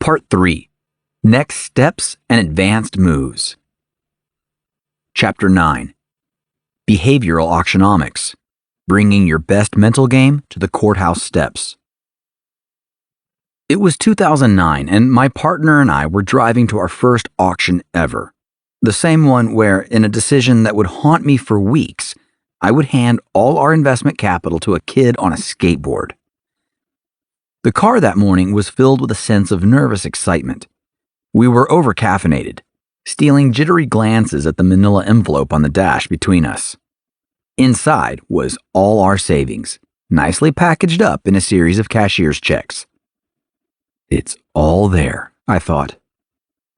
Part 3. Next Steps and Advanced Moves. Chapter 9. Behavioral Auctionomics. Bringing your best mental game to the courthouse steps. It was 2009, and my partner and I were driving to our first auction ever. The same one where, in a decision that would haunt me for weeks, I would hand all our investment capital to a kid on a skateboard. The car that morning was filled with a sense of nervous excitement. We were over-caffeinated, stealing jittery glances at the manila envelope on the dash between us. Inside was all our savings, nicely packaged up in a series of cashier's checks. It's all there, I thought.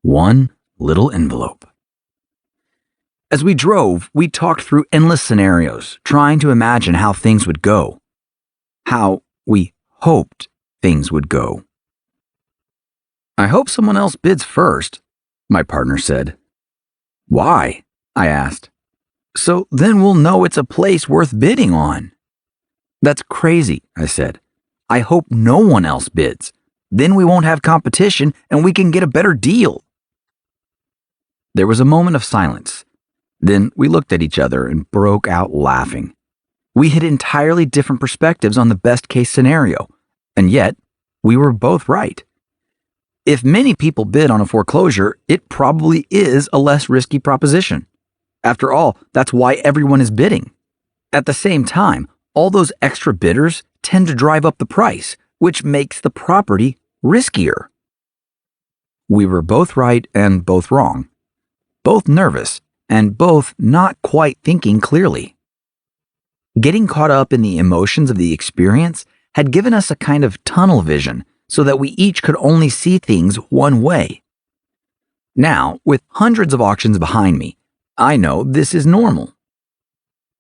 One little envelope. As we drove, we talked through endless scenarios, trying to imagine how things would go. How we hoped things would go. I hope someone else bids first, my partner said. Why? I asked. So then we'll know it's a place worth bidding on. That's crazy, I said. I hope no one else bids. Then we won't have competition and we can get a better deal. There was a moment of silence. Then we looked at each other and broke out laughing. We had entirely different perspectives on the best case scenario, and yet we were both right. If many people bid on a foreclosure, it probably is a less risky proposition. After all, that's why everyone is bidding. At the same time, all those extra bidders tend to drive up the price, which makes the property riskier. We were both right and both wrong, both nervous and both not quite thinking clearly. Getting caught up in the emotions of the experience had given us a kind of tunnel vision so that we each could only see things one way. Now, with hundreds of auctions behind me, I know this is normal.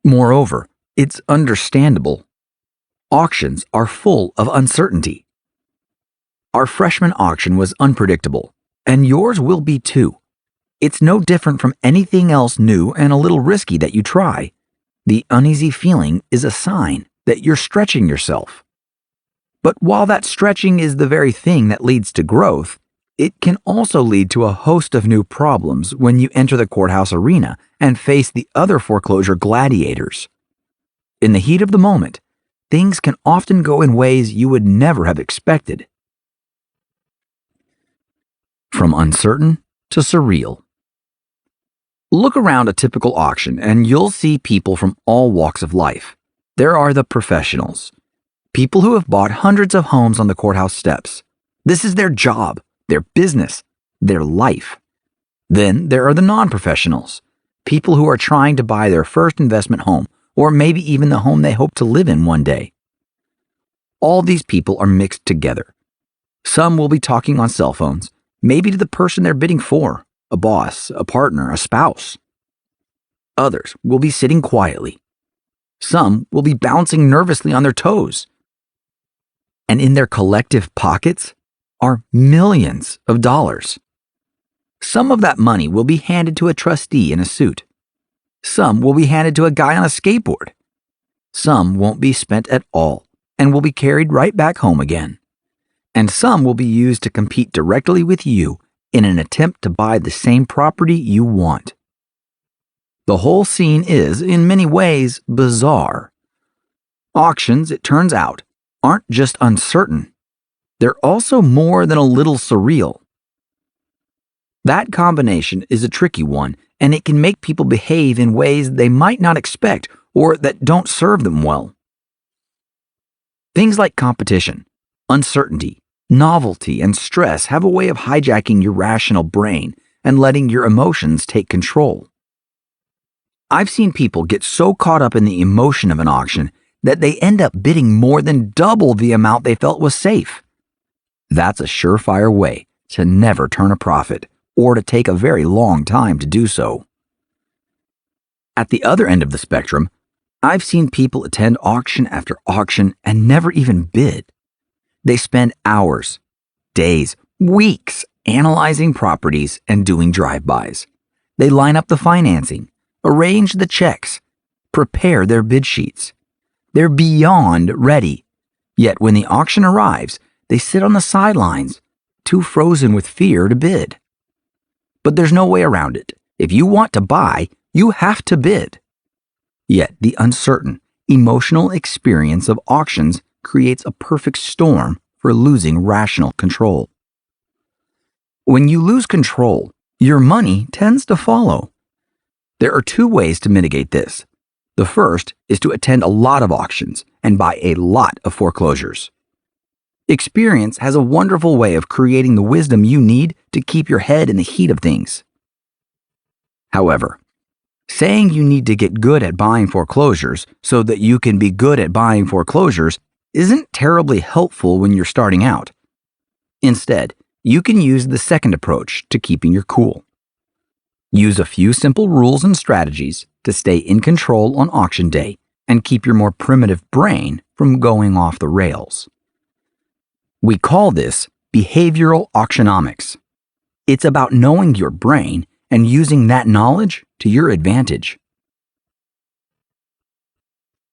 Moreover, it's understandable. Auctions are full of uncertainty. Our freshman auction was unpredictable, and yours will be too. It's no different from anything else new and a little risky that you try. The uneasy feeling is a sign that you're stretching yourself. But while that stretching is the very thing that leads to growth, it can also lead to a host of new problems when you enter the courthouse arena and face the other foreclosure gladiators. In the heat of the moment, things can often go in ways you would never have expected. From uncertain to surreal. Look around a typical auction and you'll see people from all walks of life. There are the professionals, people who have bought hundreds of homes on the courthouse steps. This is their job, their business, their life. Then there are the non-professionals, people who are trying to buy their first investment home, or maybe even the home they hope to live in one day. All these people are mixed together. Some will be talking on cell phones, maybe to the person they're bidding for, a boss, a partner, a spouse. Others will be sitting quietly. Some will be bouncing nervously on their toes. And in their collective pockets are millions of dollars. Some of that money will be handed to a trustee in a suit. Some will be handed to a guy on a skateboard. Some won't be spent at all and will be carried right back home again. And some will be used to compete directly with you in an attempt to buy the same property you want. The whole scene is, in many ways, bizarre. Auctions, it turns out, aren't just uncertain. They're also more than a little surreal. That combination is a tricky one, and it can make people behave in ways they might not expect or that don't serve them well. Things like competition, uncertainty, novelty, and stress have a way of hijacking your rational brain and letting your emotions take control. I've seen people get so caught up in the emotion of an auction that they end up bidding more than double the amount they felt was safe. That's a surefire way to never turn a profit or to take a very long time to do so. At the other end of the spectrum, I've seen people attend auction after auction and never even bid. They spend hours, days, weeks analyzing properties and doing drive-bys. They line up the financing, arrange the checks, prepare their bid sheets. They're beyond ready. Yet when the auction arrives, they sit on the sidelines, too frozen with fear to bid. But there's no way around it. If you want to buy, you have to bid. Yet the uncertain, emotional experience of auctions creates a perfect storm for losing rational control. When you lose control, your money tends to follow. There are two ways to mitigate this. The first is to attend a lot of auctions and buy a lot of foreclosures. Experience has a wonderful way of creating the wisdom you need to keep your head in the heat of things. However, saying you need to get good at buying foreclosures so that you can be good at buying foreclosures isn't terribly helpful when you're starting out. Instead, you can use the second approach to keeping your cool. Use a few simple rules and strategies to stay in control on auction day and keep your more primitive brain from going off the rails. We call this behavioral auctionomics. It's about knowing your brain and using that knowledge to your advantage.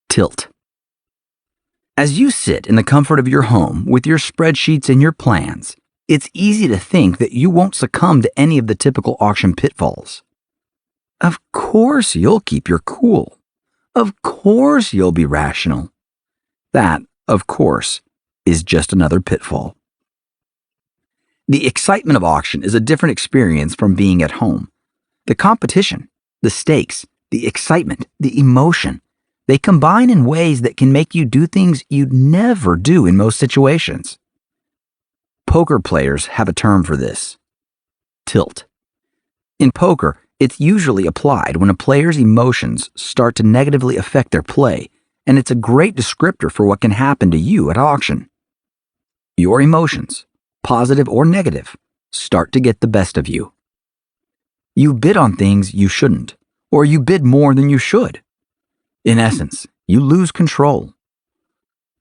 Tilt. As you sit in the comfort of your home with your spreadsheets and your plans, it's easy to think that you won't succumb to any of the typical auction pitfalls. Of course you'll keep your cool. Of course you'll be rational. That, of course, is just another pitfall. The excitement of auction is a different experience from being at home. The competition, the stakes, the excitement, the emotion, they combine in ways that can make you do things you'd never do in most situations. Poker players have a term for this: tilt. In poker, it's usually applied when a player's emotions start to negatively affect their play, and it's a great descriptor for what can happen to you at auction. Your emotions, positive or negative, start to get the best of you. You bid on things you shouldn't, or you bid more than you should. In essence, you lose control.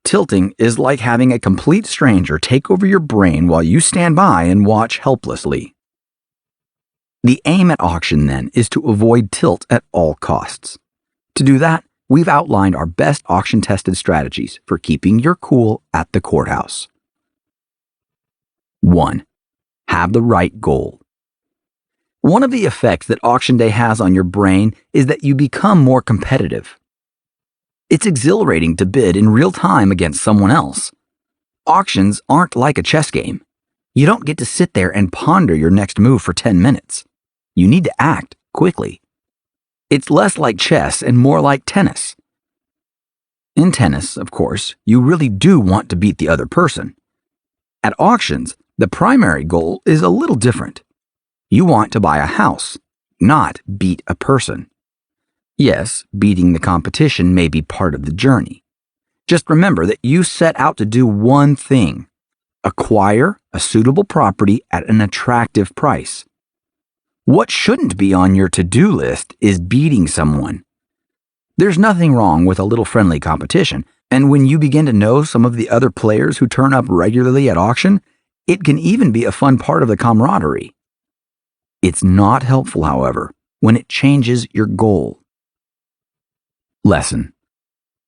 Tilting is like having a complete stranger take over your brain while you stand by and watch helplessly. The aim at auction, then, is to avoid tilt at all costs. To do that, we've outlined our best auction-tested strategies for keeping your cool at the courthouse. 1. Have the right goal. One of the effects that auction day has on your brain is that you become more competitive. It's exhilarating to bid in real time against someone else. Auctions aren't like a chess game. You don't get to sit there and ponder your next move for 10 minutes. You need to act quickly. It's less like chess and more like tennis. In tennis, of course, you really do want to beat the other person. At auctions, the primary goal is a little different. You want to buy a house, not beat a person. Yes, beating the competition may be part of the journey. Just remember that you set out to do one thing: acquire a suitable property at an attractive price. What shouldn't be on your to-do list is beating someone. There's nothing wrong with a little friendly competition, and when you begin to know some of the other players who turn up regularly at auction, it can even be a fun part of the camaraderie. It's not helpful, however, when it changes your goal. Lesson: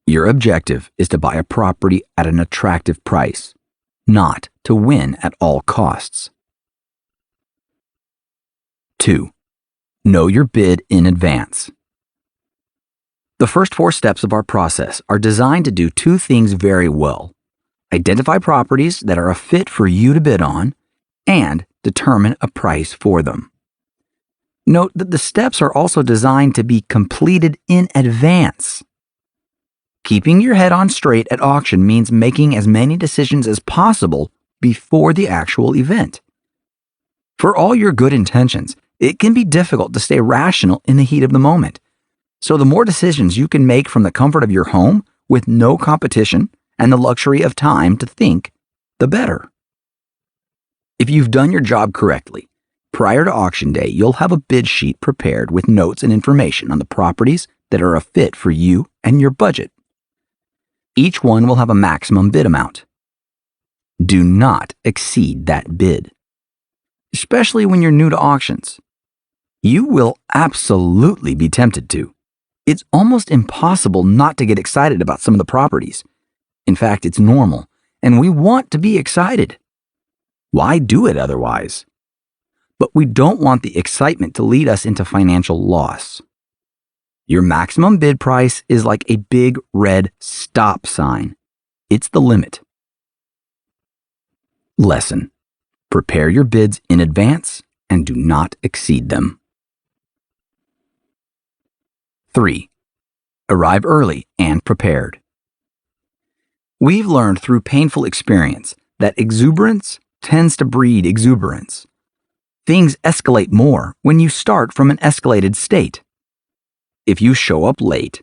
your objective is to buy a property at an attractive price, not to win at all costs. 2. Know your bid in advance. The first 4 steps of our process are designed to do 2 things very well: identify properties that are a fit for you to bid on, and determine a price for them. Note that the steps are also designed to be completed in advance. Keeping your head on straight at auction means making as many decisions as possible before the actual event. For all your good intentions, it can be difficult to stay rational in the heat of the moment. So the more decisions you can make from the comfort of your home with no competition and the luxury of time to think, the better. If you've done your job correctly, prior to auction day, you'll have a bid sheet prepared with notes and information on the properties that are a fit for you and your budget. Each one will have a maximum bid amount. Do not exceed that bid, especially when you're new to auctions. You will absolutely be tempted to. It's almost impossible not to get excited about some of the properties. In fact, it's normal, and we want to be excited. Why do it otherwise? But we don't want the excitement to lead us into financial loss. Your maximum bid price is like a big red stop sign. It's the limit. Lesson: prepare your bids in advance and do not exceed them. 3. Arrive early and prepared. We've learned through painful experience that exuberance tends to breed exuberance. Things escalate more when you start from an escalated state. If you show up late,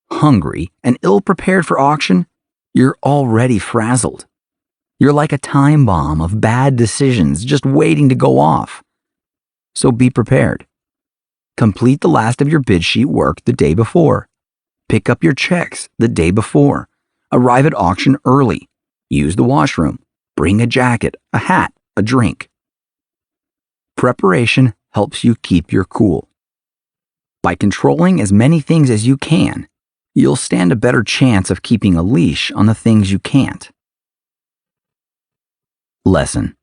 hungry, and ill-prepared for auction, you're already frazzled. You're like a time bomb of bad decisions just waiting to go off. So be prepared. Complete the last of your bid sheet work the day before. Pick up your checks the day before. Arrive at auction early. Use the washroom. Bring a jacket, a hat, a drink. Preparation helps you keep your cool. By controlling as many things as you can, you'll stand a better chance of keeping a leash on the things you can't. Lesson: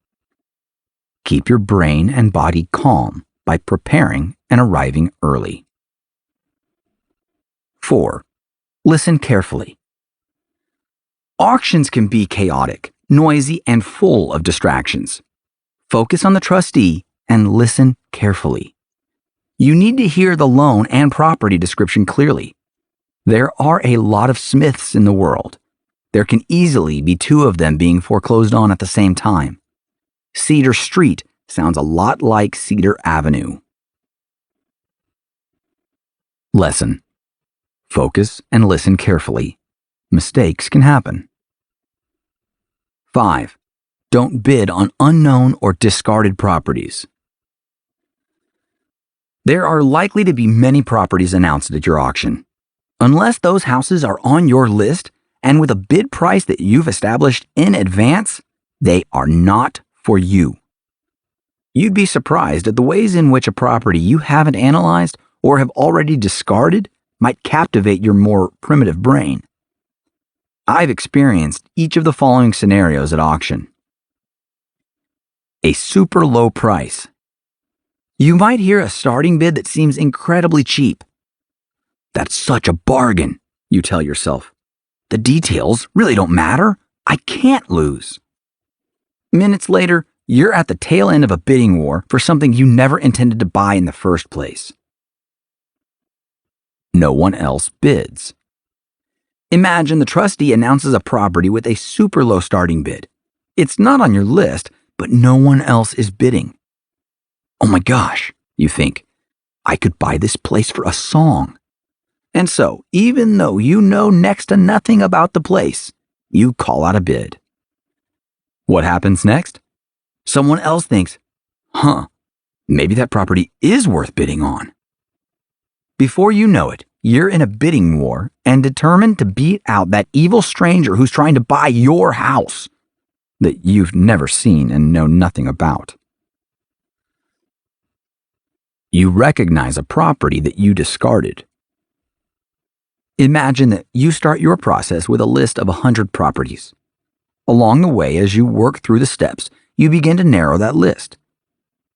keep your brain and body calm by preparing and arriving early. 4. Listen carefully. Auctions can be chaotic, noisy, and full of distractions. Focus on the trustee and listen carefully. You need to hear the loan and property description clearly. There are a lot of Smiths in the world. There can easily be 2 of them being foreclosed on at the same time. Cedar Street sounds a lot like Cedar Avenue. Lesson: focus and listen carefully. Mistakes can happen. 5. Don't bid on unknown or discarded properties. There are likely to be many properties announced at your auction. Unless those houses are on your list and with a bid price that you've established in advance, they are not for you. You'd be surprised at the ways in which a property you haven't analyzed or have already discarded might captivate your more primitive brain. I've experienced each of the following scenarios at auction. A super low price. You might hear a starting bid that seems incredibly cheap. That's such a bargain, you tell yourself. The details really don't matter. I can't lose. Minutes later, you're at the tail end of a bidding war for something you never intended to buy in the first place. No one else bids. Imagine the trustee announces a property with a super low starting bid. It's not on your list, but no one else is bidding. Oh my gosh, you think, I could buy this place for a song. And so, even though you know next to nothing about the place, you call out a bid. What happens next? Someone else thinks, maybe that property is worth bidding on. Before you know it, you're in a bidding war and determined to beat out that evil stranger who's trying to buy your house that you've never seen and know nothing about. You recognize a property that you discarded. Imagine that you start your process with a list of 100 properties. Along the way, as you work through the steps, you begin to narrow that list.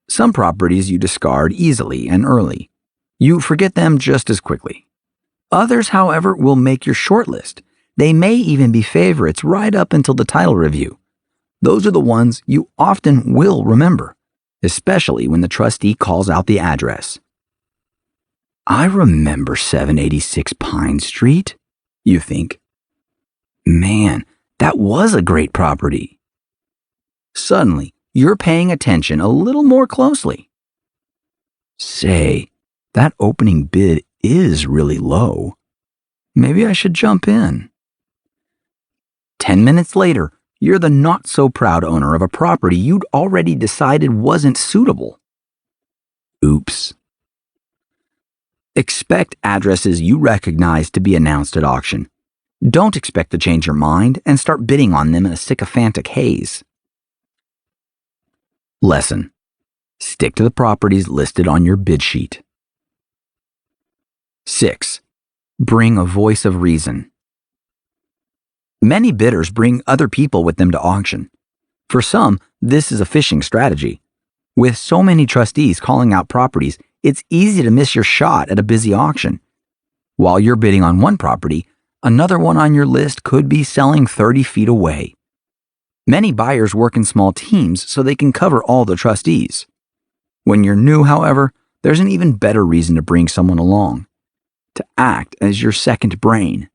Some properties you discard easily and early. You forget them just as quickly. Others, however, will make your short list. They may even be favorites right up until the title review. Those are the ones you often will remember, especially when the trustee calls out the address. I remember 786 Pine Street, you think. Man, that was a great property. Suddenly, you're paying attention a little more closely. Say, that opening bid is really low. Maybe I should jump in. 10 minutes later, you're the not-so-proud owner of a property you'd already decided wasn't suitable. Oops. Expect addresses you recognize to be announced at auction. Don't expect to change your mind and start bidding on them in a sycophantic haze. Lesson: stick to the properties listed on your bid sheet. 6. Bring a voice of reason. Many bidders bring other people with them to auction. For some, this is a fishing strategy. With so many trustees calling out properties, it's easy to miss your shot at a busy auction. While you're bidding on one property, another one on your list could be selling 30 feet away. Many buyers work in small teams so they can cover all the trustees. When you're new, however, there's an even better reason to bring someone along, to act as your second brain.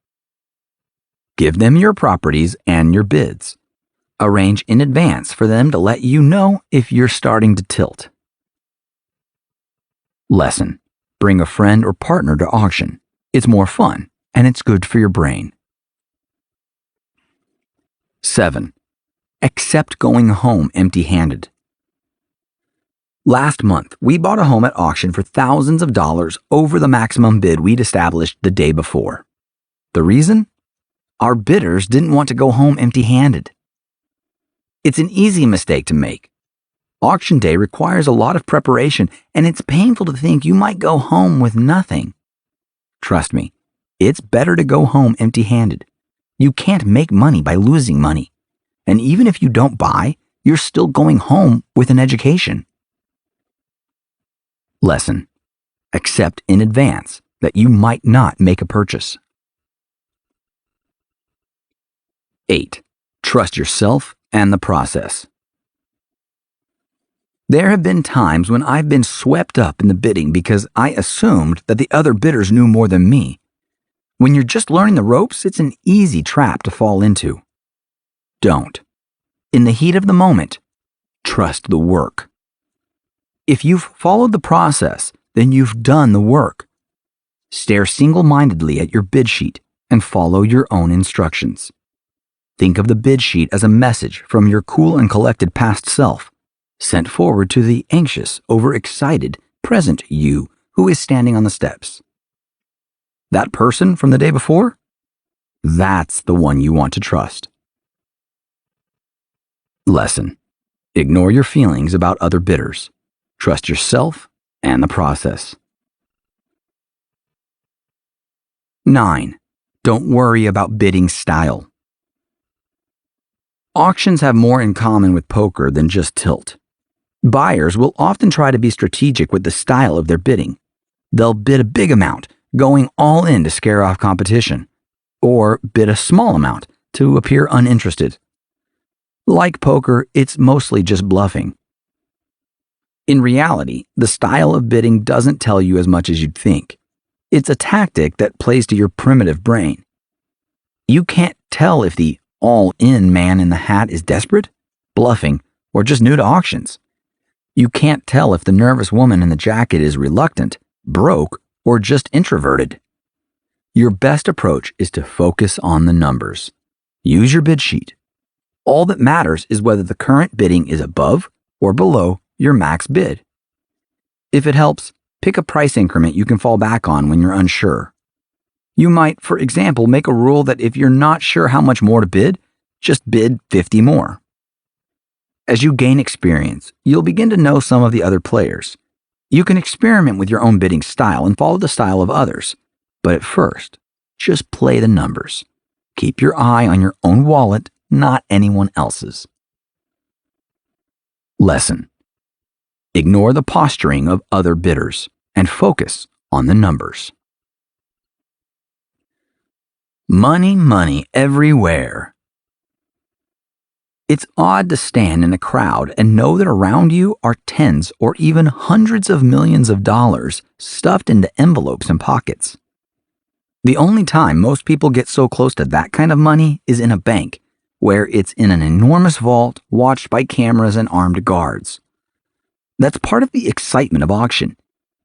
Give them your properties and your bids. Arrange in advance for them to let you know if you're starting to tilt. Lesson: bring a friend or partner to auction. It's more fun, and it's good for your brain. 7. Accept going home empty-handed. Last month, we bought a home at auction for thousands of dollars over the maximum bid we'd established the day before. The reason? Our bidders didn't want to go home empty-handed. It's an easy mistake to make. Auction day requires a lot of preparation, and it's painful to think you might go home with nothing. Trust me, it's better to go home empty-handed. You can't make money by losing money. And even if you don't buy, you're still going home with an education. Lesson: accept in advance that you might not make a purchase. 8. Trust yourself and the process. There have been times when I've been swept up in the bidding because I assumed that the other bidders knew more than me. When you're just learning the ropes, it's an easy trap to fall into. Don't. In the heat of the moment, trust the work. If you've followed the process, then you've done the work. Stare single-mindedly at your bid sheet and follow your own instructions. Think of the bid sheet as a message from your cool and collected past self, sent forward to the anxious, overexcited, present you who is standing on the steps. That person from the day before? That's the one you want to trust. Lesson: ignore your feelings about other bidders. Trust yourself and the process. 9. Don't worry about bidding style. Auctions have more in common with poker than just tilt. Buyers will often try to be strategic with the style of their bidding. They'll bid a big amount, going all in to scare off competition, or bid a small amount to appear uninterested. Like poker, it's mostly just bluffing. In reality, the style of bidding doesn't tell you as much as you'd think. It's a tactic that plays to your primitive brain. You can't tell if the all-in man in the hat is desperate, bluffing, or just new to auctions. You can't tell if the nervous woman in the jacket is reluctant, broke, or just introverted. Your best approach is to focus on the numbers. Use your bid sheet. All that matters is whether the current bidding is above or below your max bid. If it helps, pick a price increment you can fall back on when you're unsure. You might, for example, make a rule that if you're not sure how much more to bid, just bid 50 more. As you gain experience, you'll begin to know some of the other players. You can experiment with your own bidding style and follow the style of others, but at first, just play the numbers. Keep your eye on your own wallet, not anyone else's. Lesson: ignore the posturing of other bidders and focus on the numbers. Money, money everywhere. It's odd to stand in a crowd and know that around you are tens or even hundreds of millions of dollars stuffed into envelopes and pockets. The only time most people get so close to that kind of money is in a bank, where it's in an enormous vault watched by cameras and armed guards. That's part of the excitement of auction.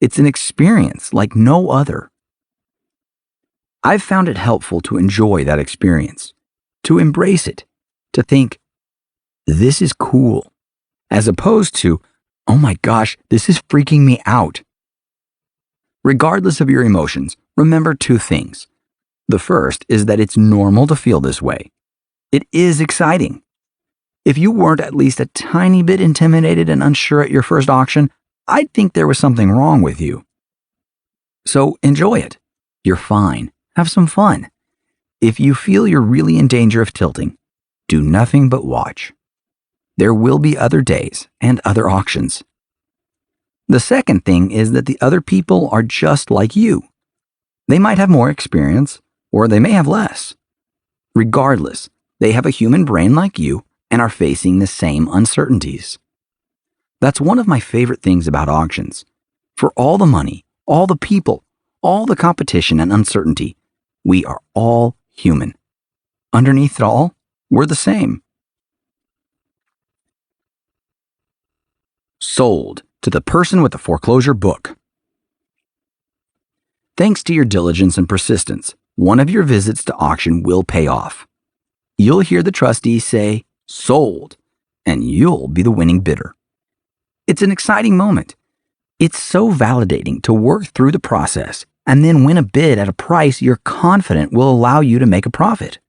It's an experience like no other. I've found it helpful to enjoy that experience, to embrace it, to think, this is cool, as opposed to, oh my gosh, this is freaking me out. Regardless of your emotions, remember 2 things. The first is that it's normal to feel this way. It is exciting. If you weren't at least a tiny bit intimidated and unsure at your first auction, I'd think there was something wrong with you. So enjoy it. You're fine. Have some fun. If you feel you're really in danger of tilting, do nothing but watch. There will be other days and other auctions. The second thing is that the other people are just like you. They might have more experience, or they may have less. Regardless, they have a human brain like you and are facing the same uncertainties. That's one of my favorite things about auctions. For all the money, all the people, all the competition and uncertainty, we are all human. Underneath it all, we're the same. Sold to the person with the foreclosure book. Thanks to your diligence and persistence, one of your visits to auction will pay off. You'll hear the trustee say, "Sold," and you'll be the winning bidder. It's an exciting moment. It's so validating to work through the process and then win a bid at a price you're confident will allow you to make a profit.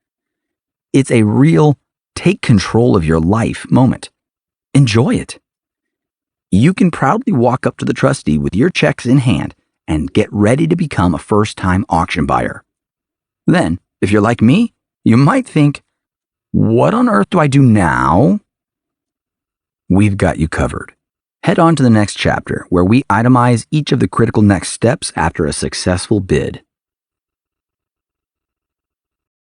It's a real take control of your life moment. Enjoy it. You can proudly walk up to the trustee with your checks in hand and get ready to become a first-time auction buyer. Then, if you're like me, you might think, what on earth do I do now? We've got you covered. Head on to the next chapter where we itemize each of the critical next steps after a successful bid.